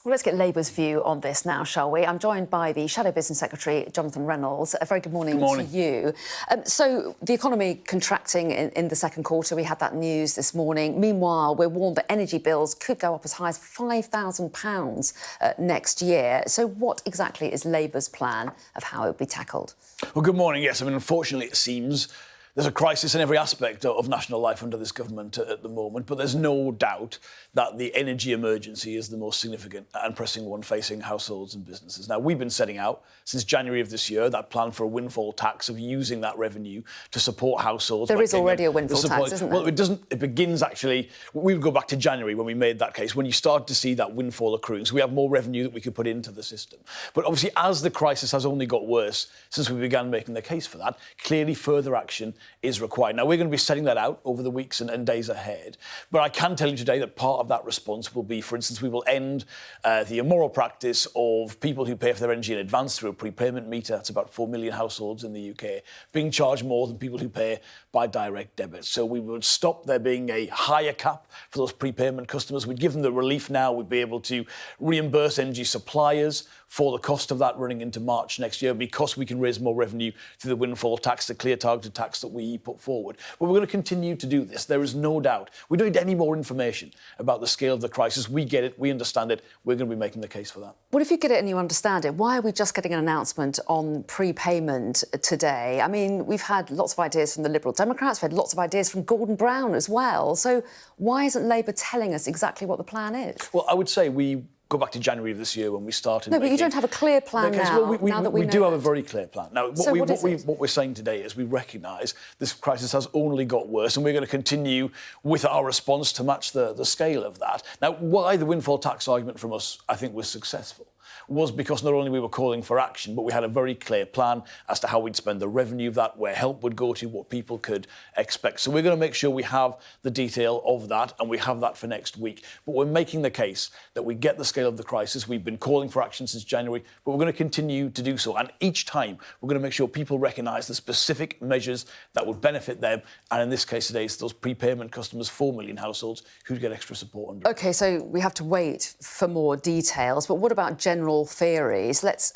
Well, let's get Labour's view on this now, shall we? I'm joined by the Shadow Business Secretary, Jonathan Reynolds. A very good morning, to you. So the economy contracting in the second quarter, we had that news this morning. Meanwhile, we're warned that energy bills could go up as high as £5,000 next year. So what exactly is Labour's plan of how it will be tackled? Well, good morning. Yes, I mean, unfortunately, it seems there's a crisis in every aspect of national life under this government at the moment, but there's no doubt that the energy emergency is the most significant and pressing one facing households and businesses. Now, we've been setting out since January of this year that plan for a windfall tax of using that revenue to support households. There is already a windfall tax, isn't there? Well, it begins actually, we would go back to January when we made that case, when you start to see that windfall accruing. So we have more revenue that we could put into the system. But obviously, as the crisis has only got worse since we began making the case for that, clearly further action is required. Now, we're going to be setting that out over the weeks and days ahead. But I can tell you today that part of that response will be, for instance, we will end the immoral practice of people who pay for their energy in advance through a prepayment meter. That's about 4 million households in the UK, being charged more than people who pay by direct debit. So we would stop there being a higher cap for those prepayment customers. We'd give them the relief now. We'd be able to reimburse energy suppliers for the cost of that running into March next year because we can raise more revenue through the windfall tax, the clear targeted tax that we put forward. But we're going to continue to do this. There is no doubt. We don't need any more information about the scale of the crisis. We get it. We understand it. We're going to be making the case for that. Well, if you get it and you understand it, why are we just getting an announcement on prepayment today? I mean, we've had lots of ideas from the Liberal Democrats. We've had lots of ideas from Gordon Brown as well. So why isn't Labour telling us exactly what the plan is? Well, I would say we go back to January of this year when we started. No, but you don't have a clear plan now. Well, we do have a very clear plan. Now, what we're saying today is we recognise this crisis has only got worse and we're going to continue with our response to match the scale of that. Now, why the windfall tax argument from us, I think, was successful was because not only we were calling for action, but we had a very clear plan as to how we'd spend the revenue of that, where help would go to, what people could expect. So we're going to make sure we have the detail of that, and we have that for next week. But we're making the case that we get the scale of the crisis. We've been calling for action since January, but we're going to continue to do so. And each time, we're going to make sure people recognise the specific measures that would benefit them. And in this case today, it's those prepayment customers, 4 million households, who'd get extra support under it. OK, so we have to wait for more details. But what about general theories? Let's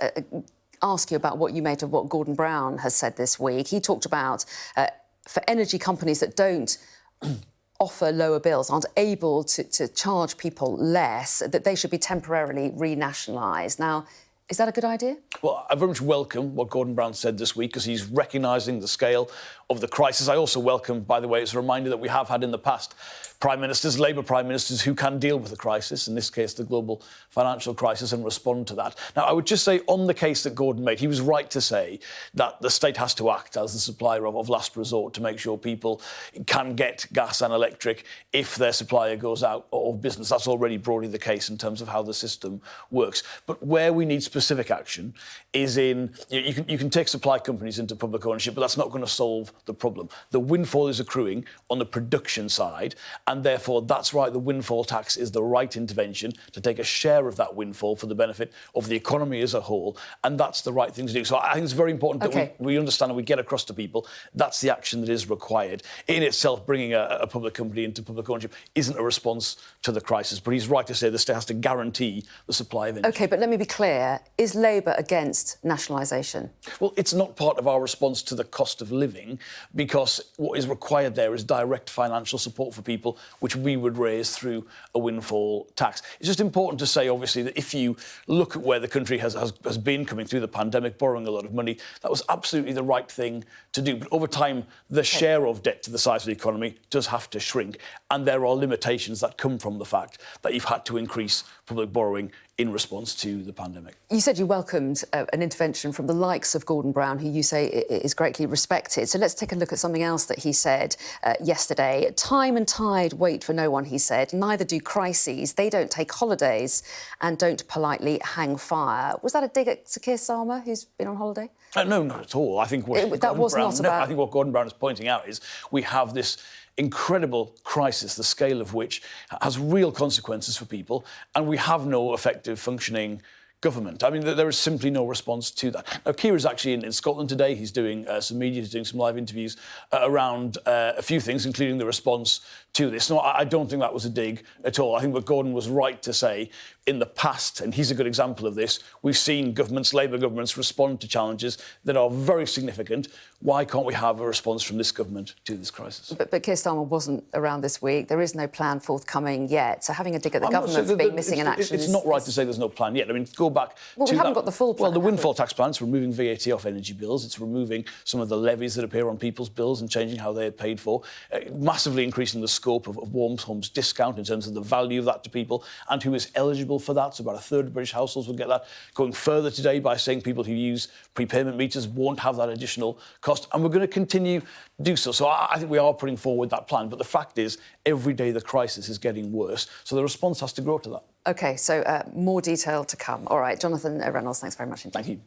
ask you about what you made of what Gordon Brown has said this week. He talked about for energy companies that don't offer lower bills, aren't able to charge people less, that they should be temporarily renationalised. Now, is that a good idea? Well, I very much welcome what Gordon Brown said this week because he's recognising the scale of the crisis. I also welcome, by the way, it's a reminder that we have had in the past Prime Ministers, Labour Prime Ministers, who can deal with the crisis, in this case the global financial crisis, and respond to that. Now, I would just say on the case that Gordon made, he was right to say that the state has to act as the supplier of last resort to make sure people can get gas and electric if their supplier goes out of business. That's already broadly the case in terms of how the system works. But where we need specific action is in, you can take supply companies into public ownership, but that's not going to solve the problem. The windfall is accruing on the production side, and therefore that's right, the windfall tax is the right intervention to take a share of that windfall for the benefit of the economy as a whole, and that's the right thing to do. So I think it's very important that we understand and we get across to people that's the action that is required. In itself, bringing a public company into public ownership isn't a response to the crisis, but he's right to say the state has to guarantee the supply of energy. OK, but let me be clear. Is Labour against nationalisation? Well, it's not part of our response to the cost of living because what is required there is direct financial support for people, which we would raise through a windfall tax. It's just important to say, obviously, that if you look at where the country has been coming through the pandemic, borrowing a lot of money, that was absolutely the right thing to do. But over time, the share of debt to the size of the economy does have to shrink. And there are limitations that come from the fact that you've had to increase public borrowing in response to the pandemic. You said you welcomed an intervention from the likes of Gordon Brown, who you say is greatly respected. So let's take a look at something else that he said yesterday. Time and tide wait for no one, he said. Neither do crises. They don't take holidays and don't politely hang fire. Was that a dig at Sir Keir Starmer, who's been on holiday? No, not at all. I think what Gordon Brown is pointing out is we have this incredible crisis, the scale of which has real consequences for people, and we have no effective functioning government. I mean, there is simply no response to that. Now, Keir is actually in Scotland today. He's doing some media, he's doing some live interviews around a few things, including the response to this. No, I don't think that was a dig at all. I think what Gordon was right to say in the past, and he's a good example of this, we've seen governments, Labour governments, respond to challenges that are very significant. Why can't we have a response from this government to this crisis? But Keir Starmer wasn't around this week. There is no plan forthcoming yet. So having a dig at the government for being missing in action. It's not right to say there's no plan yet. I mean, go back to we haven't got the full plan. Well, the windfall tax plan, it's removing VAT off energy bills. It's removing some of the levies that appear on people's bills and changing how they're paid for. Massively increasing the scope of Warm Homes discount in terms of the value of that to people and who is eligible for that. So about a third of British households will get that. Going further today by saying people who use prepayment meters won't have that additional cost. And we're going to continue to do so. So I think we are putting forward that plan. But the fact is, every day the crisis is getting worse. So the response has to grow to that. OK, so more detail to come. All right, Jonathan Reynolds, thanks very much indeed. Thank you.